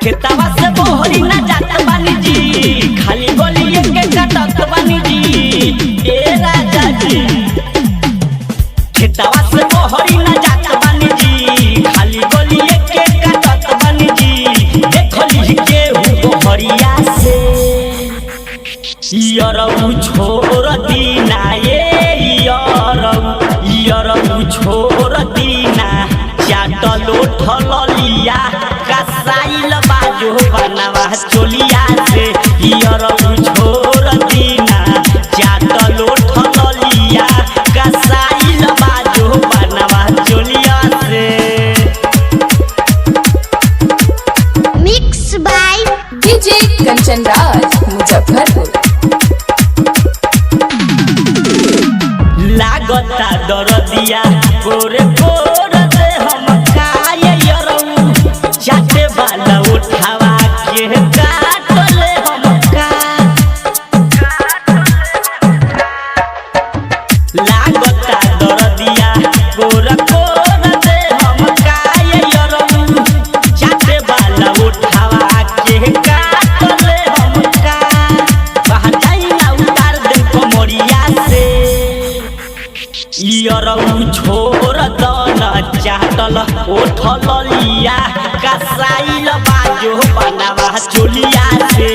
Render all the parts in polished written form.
खेतवा से बोहरी ना जात बानी जी, खाली गोलिए के कटत बानी जी। ए राजा जी खेतवा से बोहरी ना जात बानी जी, खाली गोलिए के कटत बानी जी। देखली केहू बोहरिया से यरऊ छोड़ दीना, यरऊ छोड़ दीना। चाटलो ठलिया कसाइल बाजो बनवा चोलिया से, यरऊ छोड़ दीना। चाटलो ठलिया कसाइल बाजो बनवा चोलिया से। Mix by DJ Kanchan Raj Muzaffarpur. लागता दरदिया गोरे गोर दे हम काये यरऊ, चाटे वाला उठावा के काटले हम का। लागता दरदिया गोर गोर दे हम काये यरऊ, चाटे वाला उठावा के काटले हम का। बाहर जाई ना उतार दे कमरिया से, यरऊ छोड़ दना। चाटल ओठलिया कसाइल बाजो बनवा चोलिया से,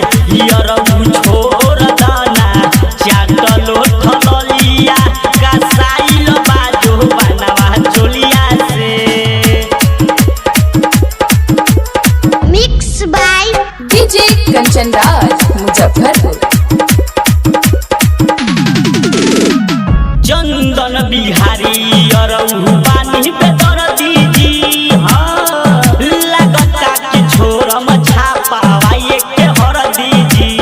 यरऊ छोड़ दना। चाटल ओठलिया कसाइल बाजो बनवा चोलिया से। Mix by DJ Kanchan Raj Muzaffarpur. चंदन बिहारी यरऊ पानी पे दर दीजी। हाँ लगता कि छोरम छापावाए के हर दीजी।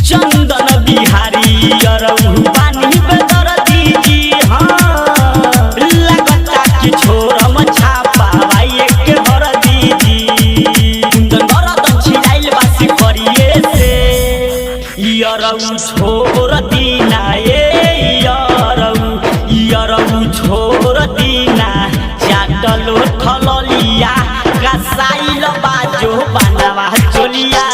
चंदन बिहारी यरऊ पानी पे दर दीजी। हाँ लगता कि छोरम छापावाए के हर दीजी। कुंदन गरदन छिलाइल बासी करिए से, यरऊ छोड़ दीना। यरऊ छोड़ दीना। चाटलो ठलिया कसाइल बाजो बनवा चोलिया